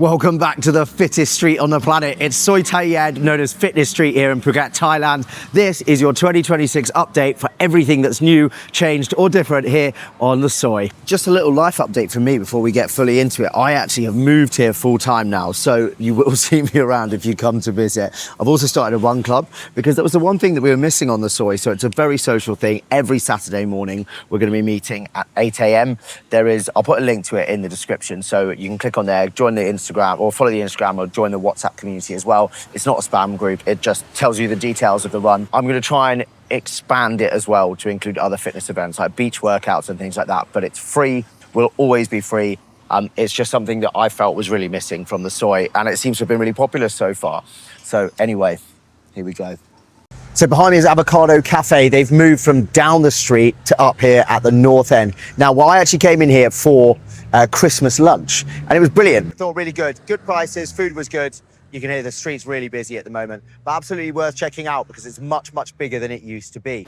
Welcome back to the fittest street on the planet. It's Soi Ta Ied, known as Fitness Street here in Phuket, Thailand. This is your 2026 update for everything that's new, changed or different here on the Soi. Just a little life update for me before we get fully into it. I actually have moved here full time now, so you will see me around if you come to visit. I've also started a run club because that was the one thing that we were missing on the Soi, so it's a very social thing. Every Saturday morning, we're going to be meeting at 8 a.m. I'll put a link to it in the description, so you can click on there, join the Instagram or follow the Instagram or join the WhatsApp community as well. It's not a spam group. It just tells you the details of the run. I'm going to try and expand it as well to include other fitness events like beach workouts and things like that. But it's free, will always be free. It's just something that I felt was really missing from the Soi, and it seems to have been really popular so far. So anyway, here we go. So behind me is Avocado Cafe. They've moved from down the street to up here at the north end. Now, well, I actually came in here for Christmas lunch, and it was brilliant. I thought really good. Good prices, food was good. You can hear the street's really busy at the moment, but absolutely worth checking out because it's much, much bigger than it used to be.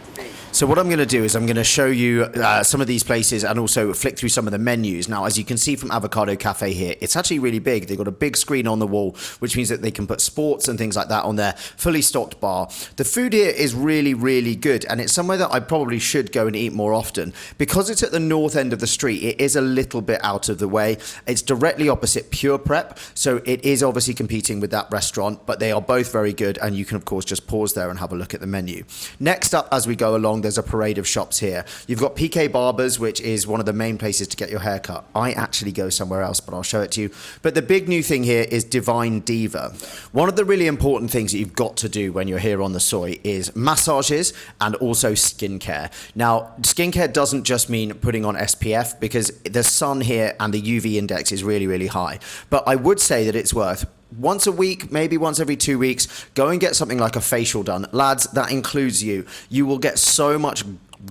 So what I'm going to do is I'm going to show you some of these places and also flick through some of the menus. Now, as you can see from Avocado Cafe here, it's actually really big. They've got a big screen on the wall, which means that they can put sports and things like that on their fully stocked bar. The food here is really, really good, and it's somewhere that I probably should go and eat more often. Because it's at the north end of the street, it is a little bit out of the way. It's directly opposite Pure Prep, so it is obviously competing with that restaurant, but they are both very good, and you can of course just pause there and have a look at the menu. Next up, as we go along, there's a parade of shops here. You've got PK Barbers, which is one of the main places to get your hair cut. I actually go somewhere else, but I'll show it to you. But the big new thing here is Divine Diva. One of the really important things that you've got to do when you're here on the Soi is massages and also skincare. Now, skincare doesn't just mean putting on SPF, because the sun here and the UV index is really, really high. But I would say that it's worth once a week, maybe once every 2 weeks, go and get something like a facial done. Lads, that includes you. You will get so much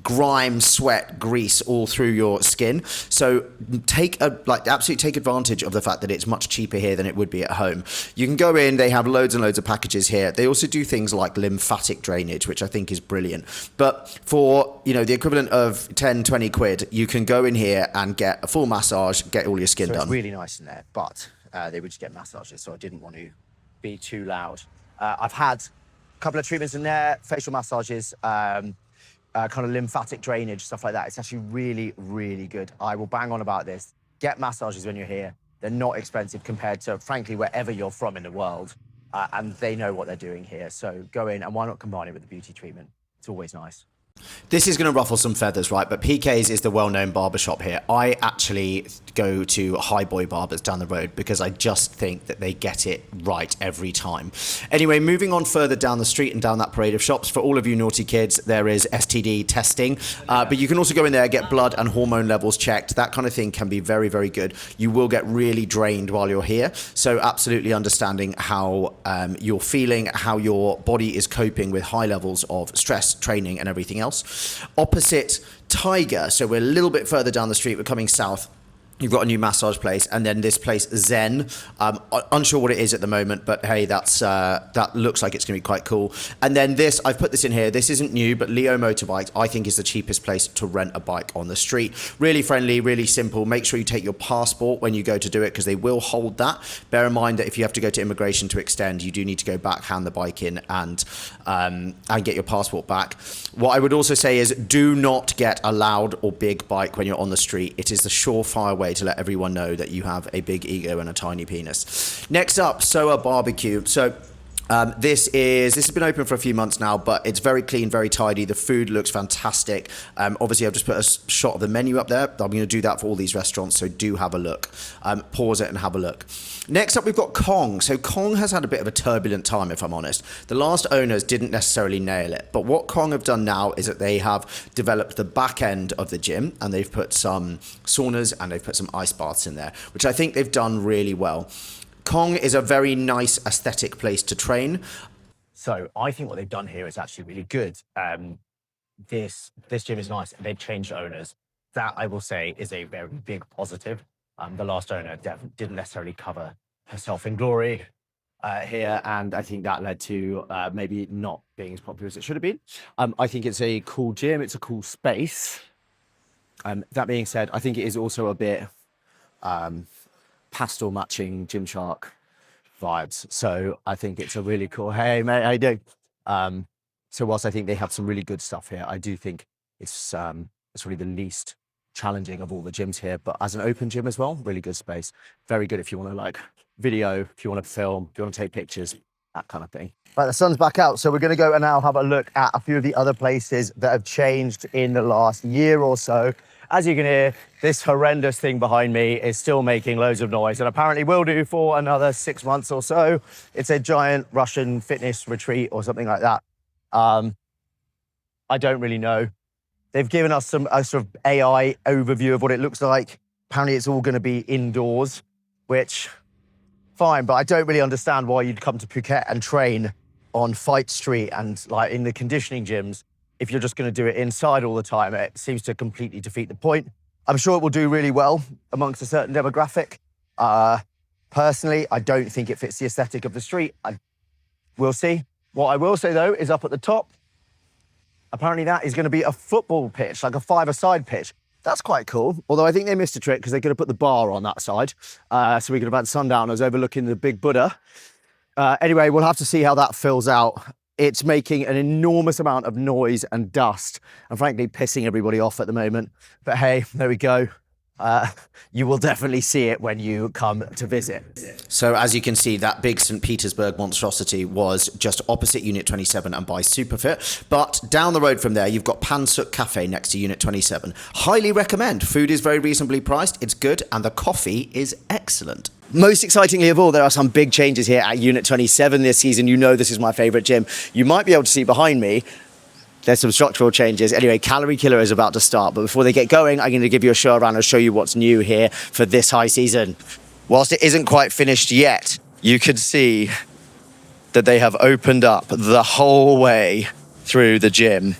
grime, sweat, grease all through your skin. So absolutely take advantage of the fact that it's much cheaper here than it would be at home. You can go in, they have loads and loads of packages here. They also do things like lymphatic drainage, which I think is brilliant. But for, the equivalent of 10, 20 quid, you can go in here and get a full massage, get all your skin done. It's really nice in there, but they would just get massages, so I didn't want to be too loud. I've had a couple of treatments in there, facial massages, kind of lymphatic drainage, stuff like that. It's actually really, really good. I will bang on about this. Get massages when you're here. They're not expensive compared to, frankly, wherever you're from in the world. And they know what they're doing here. So go in, and why not combine it with the beauty treatment? It's always nice. This is going to ruffle some feathers, right? But PK's is the well-known barbershop here. I actually go to High Boy Barbers down the road because I just think that they get it right every time. Anyway, moving on further down the street and down that parade of shops, for all of you naughty kids, there is STD testing. But you can also go in there, get blood and hormone levels checked. That kind of thing can be very, very good. You will get really drained while you're here. So absolutely understanding how you're feeling, how your body is coping with high levels of stress, training and everything else. Opposite Tiger, so we're a little bit further down the street, we're coming south. You've got a new massage place, and then this place, Zen. Unsure what it is at the moment, but hey, that looks like it's going to be quite cool. And then this, I've put this in here. This isn't new, but Leo Motorbikes, I think, is the cheapest place to rent a bike on the street. Really friendly, really simple. Make sure you take your passport when you go to do it, because they will hold that. Bear in mind that if you have to go to immigration to extend, you do need to go back, hand the bike in, and get your passport back. What I would also say is, do not get a loud or big bike when you're on the street. It is the surefire way to let everyone know that you have a big ego and a tiny penis. Next up, Soa Barbecue. So this has been open for a few months now, but it's very clean, very tidy. The food looks fantastic. Obviously, I've just put a shot of the menu up there. I'm going to do that for all these restaurants, so do have a look. Pause it and have a look. Next up, we've got Kong. So Kong has had a bit of a turbulent time, if I'm honest. The last owners didn't necessarily nail it, but what Kong have done now is that they have developed the back end of the gym, and they've put some saunas and they've put some ice baths in there, which I think they've done really well. Kong is a very nice aesthetic place to train. So I think what they've done here is actually really good. This gym is nice. They've changed owners. That, I will say, is a very big positive. The last owner didn't necessarily cover herself in glory here, and I think that led to maybe not being as popular as it should have been. I think it's a cool gym. It's a cool space. That being said, I think it is also a bit pastel matching Gymshark vibes. So I think it's a really cool, hey mate, how you doing? So whilst I think they have some really good stuff here, I do think it's really the least challenging of all the gyms here, but as an open gym as well, really good space. Very good if you want to like video, if you want to film, if you want to take pictures, that kind of thing. Right, the sun's back out, so we're going to go and now have a look at a few of the other places that have changed in the last year or so. As you can hear, this horrendous thing behind me is still making loads of noise and apparently will do for another 6 months or so. It's a giant Russian fitness retreat or something like that. I don't really know. They've given us a sort of AI overview of what it looks like. Apparently it's all going to be indoors, which, fine, but I don't really understand why you'd come to Phuket and train on Fight Street and like in the conditioning gyms if you're just going to do it inside all the time. It seems to completely defeat the point. I'm sure it will do really well amongst a certain demographic. Personally, I don't think it fits the aesthetic of the street. We'll see. What I will say though is up at the top, apparently that is going to be a football pitch, like a five-a-side pitch. That's quite cool. Although I think they missed a trick because they could have put the bar on that side. So we could have had sundowners overlooking the big Buddha. Anyway, we'll have to see how that fills out. It's making an enormous amount of noise and dust and frankly pissing everybody off at the moment. But hey, there we go. You will definitely see it when you come to visit. So as you can see, that big St. Petersburg monstrosity was just opposite Unit 27 and by Superfit. But down the road from there, you've got Pan Suk Cafe next to Unit 27. Highly recommend. Food is very reasonably priced. It's good. And the coffee is excellent. Most excitingly of all, there are some big changes here at Unit 27 this season. You know this is my favourite gym. You might be able to see behind me, there's some structural changes. Anyway, Calorie Killer is about to start, but before they get going, I'm going to give you a show around and show you what's new here for this high season. Whilst it isn't quite finished yet, you can see that they have opened up the whole way through the gym.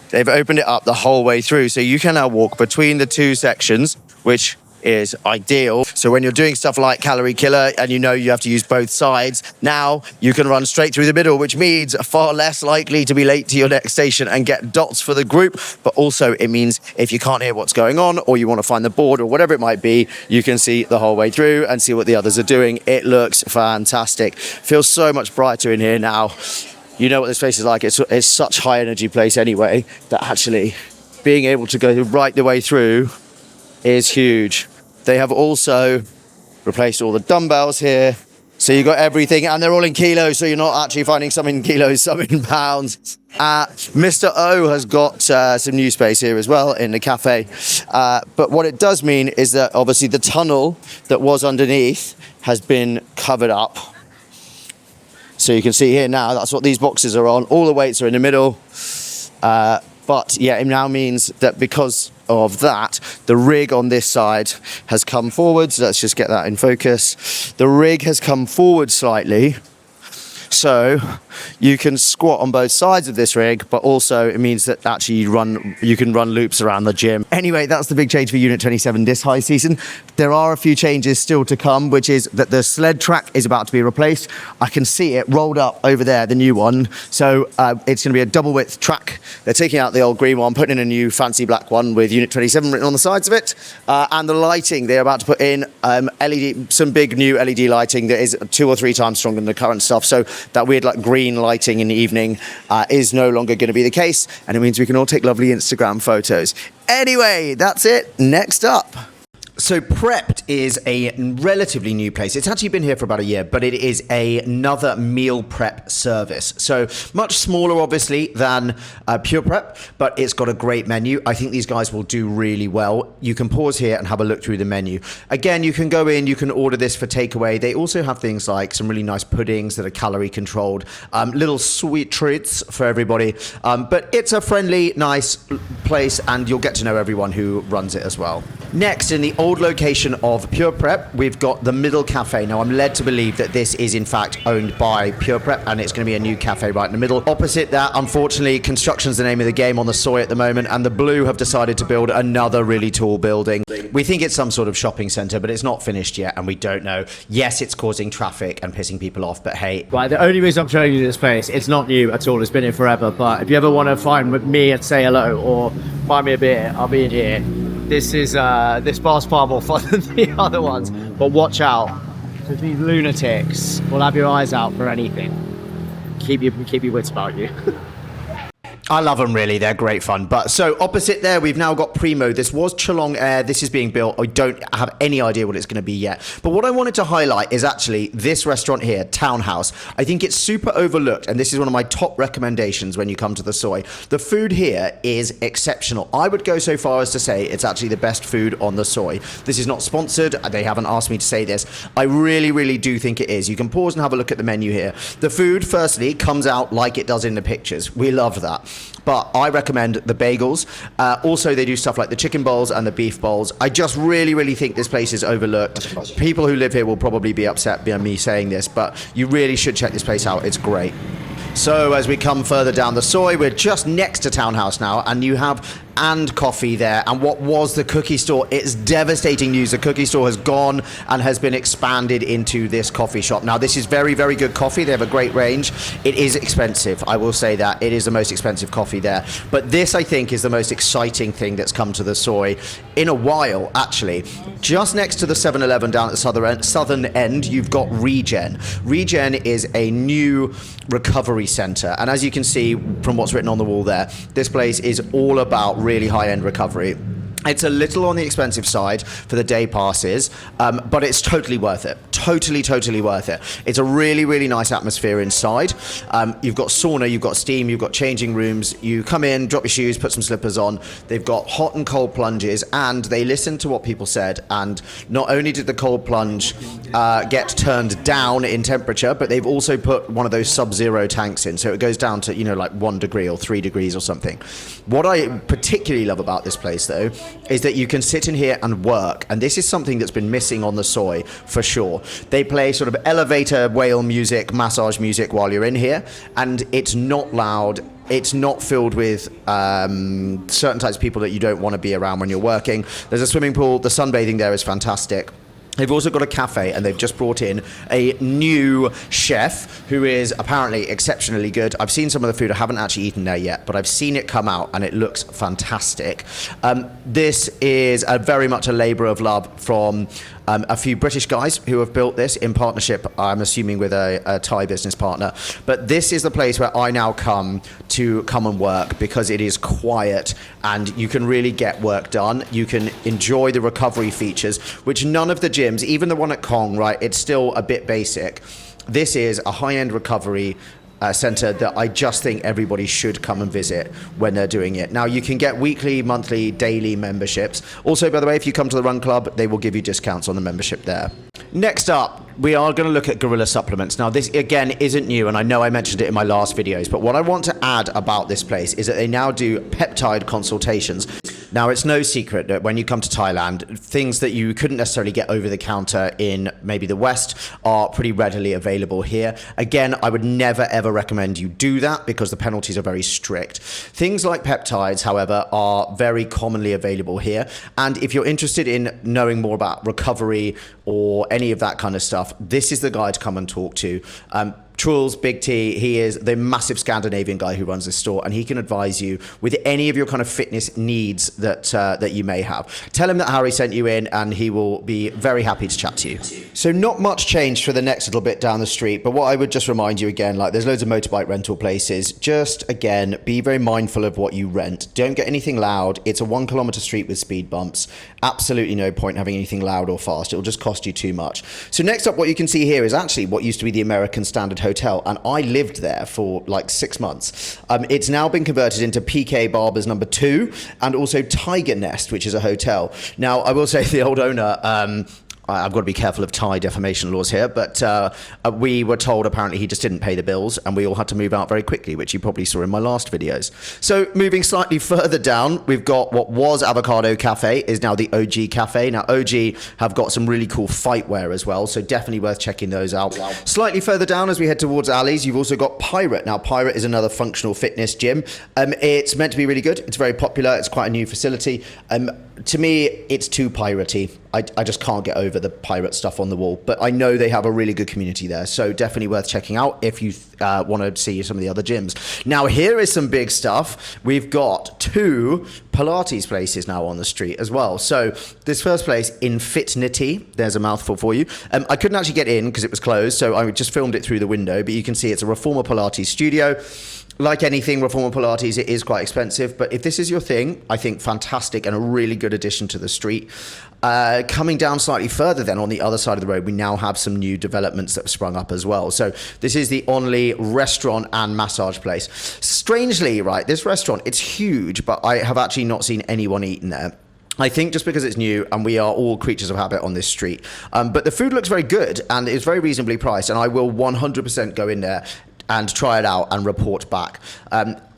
They've opened it up the whole way through, so you can now walk between the two sections, which is ideal. So when you're doing stuff like Calorie Killer and you know you have to use both sides, now you can run straight through the middle, which means far less likely to be late to your next station and get dots for the group. But also it means if you can't hear what's going on or you want to find the board or whatever it might be, you can see the whole way through and see what the others are doing. It looks fantastic. Feels so much brighter in here now. You know what this place is like. It's such high energy place anyway that actually being able to go right the way through is huge. They have also replaced all the dumbbells here. So you've got everything, and they're all in kilos, so you're not actually finding some in kilos, some in pounds. Mr. O has got some new space here as well in the cafe. But what it does mean is that obviously the tunnel that was underneath has been covered up. So you can see here now, that's what these boxes are on. All the weights are in the middle. But yeah, it now means that because of that, the rig on this side has come forward. So let's just get that in focus. The rig has come forward slightly. So you can squat on both sides of this rig, but also it means that actually you can run loops around the gym. Anyway, that's the big change for Unit 27 this high season. There are a few changes still to come, which is that the sled track is about to be replaced. I can see it rolled up over there, the new one. So it's going to be a double width track. They're taking out the old green one, putting in a new fancy black one with Unit 27 written on the sides of it. And the lighting, they're about to put in some big new LED lighting that is 2 or 3 times stronger than the current stuff. So that weird like green lighting in the evening is no longer going to be the case, and it means we can all take lovely Instagram photos. Anyway, that's it. Next up. So Prepped is a relatively new place. It's actually been here for about a year, but it is another meal prep service. So much smaller, obviously, than Pure Prep, but it's got a great menu. I think these guys will do really well. You can pause here and have a look through the menu. Again, you can go in, you can order this for takeaway. They also have things like some really nice puddings that are calorie controlled, little sweet treats for everybody. But it's a friendly, nice place, and you'll get to know everyone who runs it as well. Next, in the old location of Pure Prep, we've got the Middle Cafe. Now, I'm led to believe that this is in fact owned by Pure Prep, and it's going to be a new cafe right in the middle. Opposite that, unfortunately, construction's the name of the game on the Soi at the moment, and the Blue have decided to build another really tall building. We think it's some sort of shopping centre, but it's not finished yet, and we don't know. Yes, it's causing traffic and pissing people off, but hey. Right, the only reason I'm showing you this place, it's not new at all, it's been here forever, but if you ever want to find me and say hello or buy me a beer, I'll be in here. This bar's far more fun than the other ones, but watch out. These lunatics will have your eyes out for anything. Keep your wits about you. I love them, really. They're great fun. But so opposite there, we've now got Primo. This was Chalong Air. This is being built. I don't have any idea what it's going to be yet. But what I wanted to highlight is actually this restaurant here, Townhouse. I think it's super overlooked, and this is one of my top recommendations when you come to the Soi. The food here is exceptional. I would go so far as to say it's actually the best food on the Soi. This is not sponsored. They haven't asked me to say this. I really, really do think it is. You can pause and have a look at the menu here. The food, firstly, comes out like it does in the pictures. We love that. But I recommend the bagels. Also, they do stuff like the chicken bowls and the beef bowls. I just really, really think this place is overlooked. People who live here will probably be upset by me saying this, but you really should check this place out. It's great. So as we come further down the Soi, we're just next to Townhouse now, and you have And Coffee there, and what was the cookie store. It's devastating news. The cookie store has gone and has been expanded into this coffee shop. Now, this is very, very good coffee. They have a great range. It is expensive, I will say that. It is the most expensive coffee there. But this, I think, is the most exciting thing that's come to the Soi in a while, actually. Just next to the 7-Eleven down at the southern end, you've got Regen. Regen is a new recovery centre, and as you can see from what's written on the wall there, this place is all about really high-end recovery. It's a little on the expensive side for the day passes, but it's totally worth it. Totally worth it. It's a really, really nice atmosphere inside. You've got sauna, you've got steam, you've got changing rooms. You come in, drop your shoes, put some slippers on. They've got hot and cold plunges, and they listened to what people said. And not only did the cold plunge get turned down in temperature, but they've also put one of those sub-zero tanks in. So it goes down to, like 1 degree or 3 degrees or something. What I particularly love about this place, though, is that you can sit in here and work, and this is something that's been missing on the Soi for sure. They play sort of elevator whale music, massage music while you're in here, and it's not loud. It's not filled with certain types of people that you don't want to be around when you're working. There's a swimming pool. The sunbathing there is fantastic. They've also got a cafe, and they've just brought in a new chef who is apparently exceptionally good. I've seen some of the food. I haven't actually eaten there yet, but I've seen it come out, and it looks fantastic. This is very much a labour of love from a few British guys who have built this in partnership, I'm assuming, with a Thai business partner. But this is the place where I now come and work, because it is quiet and you can really get work done. You can enjoy the recovery features, which none of the gyms, even the one at Kong, right, it's still a bit basic. This is a high-end recovery centre that I just think everybody should come and visit when they're doing it. Now, you can get weekly, monthly, daily memberships. Also, by the way, if you come to the Run Club, they will give you discounts on the membership there. Next up, we are going to look at Gorilla Supplements. Now, this, again, isn't new, and I know I mentioned it in my last videos, but what I want to add about this place is that they now do peptide consultations. Now, it's no secret that when you come to Thailand, things that you couldn't necessarily get over the counter in maybe the West are pretty readily available here. Again, I would never, ever recommend you do that because the penalties are very strict. Things like peptides, however, are very commonly available here. And if you're interested in knowing more about recovery or any of that kind of stuff, this is the guy to come and talk to. Truls, Big T, he is the massive Scandinavian guy who runs this store, and he can advise you with any of your kind of fitness needs that you may have. Tell him that Harry sent you in, and he will be very happy to chat to you. So not much changed for the next little bit down the street, but what I would just remind you again, like there's loads of motorbike rental places. Just, again, be very mindful of what you rent. Don't get anything loud. It's a 1 kilometre street with speed bumps. Absolutely no point having anything loud or fast. It'll just cost you too much. So next up, what you can see here is actually what used to be the American Standard Hotel, and I lived there for like 6 months. It's now been converted into PK Barber's number 2, and also Tiger Nest, which is a hotel. Now, I will say the old owner, I've got to be careful of Thai defamation laws here, but we were told apparently he just didn't pay the bills, and we all had to move out very quickly, which you probably saw in my last videos. So moving slightly further down, we've got what was Avocado Cafe, is now the OG Cafe. Now, OG have got some really cool fight wear as well, so definitely worth checking those out. Slightly further down as we head towards Ali's, you've also got Pirate. Now, Pirate is another functional fitness gym. It's meant to be really good. It's very popular. It's quite a new facility. To me, it's too piratey. I just can't get over the pirate stuff on the wall. But I know they have a really good community there, so definitely worth checking out if you want to see some of the other gyms. Now, here is some big stuff. We've got 2 Pilates places now on the street as well. So this first place, Infinity, there's a mouthful for you. I couldn't actually get in because it was closed, so I just filmed it through the window, but you can see it's a Reformer Pilates studio. Like anything Reformer Pilates, it is quite expensive, but if this is your thing, I think fantastic and a really good addition to the street. Coming down slightly further then on the other side of the road, we now have some new developments that have sprung up as well. So this is the only restaurant and massage place. Strangely, right, this restaurant, it's huge, but I have actually not seen anyone eating there. I think just because it's new and we are all creatures of habit on this street. But the food looks very good and it's very reasonably priced, and I will 100% go in there and try it out and report back.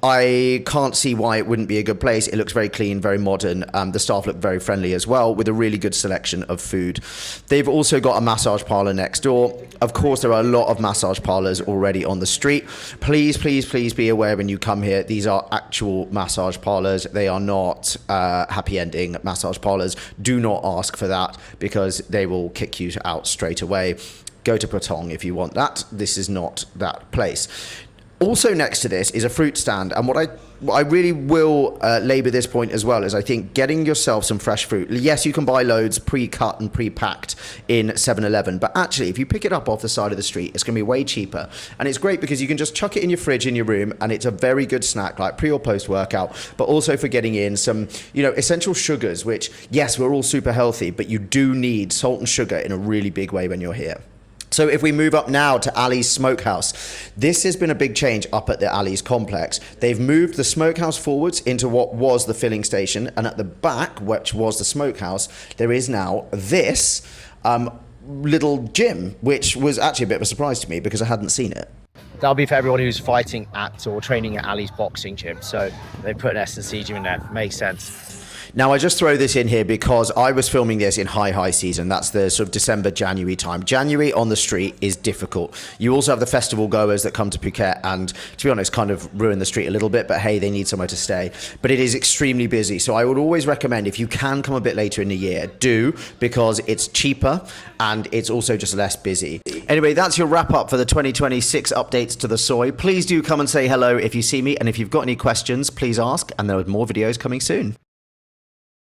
I can't see why it wouldn't be a good place. It looks very clean, very modern. The staff look very friendly as well, with a really good selection of food. They've also got a massage parlor next door. Of course, there are a lot of massage parlors already on the street. Please, please, please be aware when you come here, these are actual massage parlors. They are not happy ending massage parlors. Do not ask for that because they will kick you out straight away. Go to Patong if you want that. This is not that place. Also next to this is a fruit stand, and what I really will labour this point as well is I think getting yourself some fresh fruit. Yes, you can buy loads pre-cut and pre-packed in 7-Eleven, but actually if you pick it up off the side of the street, it's going to be way cheaper, and it's great because you can just chuck it in your fridge in your room, and it's a very good snack, like pre or post workout, but also for getting in some, essential sugars, which yes, we're all super healthy, but you do need salt and sugar in a really big way when you're here. So if we move up now to Ali's Smokehouse, this has been a big change up at the Ali's complex. They've moved the smokehouse forwards into what was the filling station, and at the back, which was the smokehouse, there is now this little gym, which was actually a bit of a surprise to me because I hadn't seen it. That'll be for everyone who's fighting at or training at Ali's boxing gym. So they put an S&C gym in there. Makes sense. Now, I just throw this in here because I was filming this in high season. That's the sort of December, January time. January on the street is difficult. You also have the festival goers that come to Phuket and, to be honest, kind of ruin the street a little bit, but hey, they need somewhere to stay. But it is extremely busy. So I would always recommend, if you can come a bit later in the year, do, because it's cheaper and it's also just less busy. Anyway, that's your wrap up for the 2026 updates to the Soi. Please do come and say hello if you see me, and if you've got any questions, please ask, and there are more videos coming soon.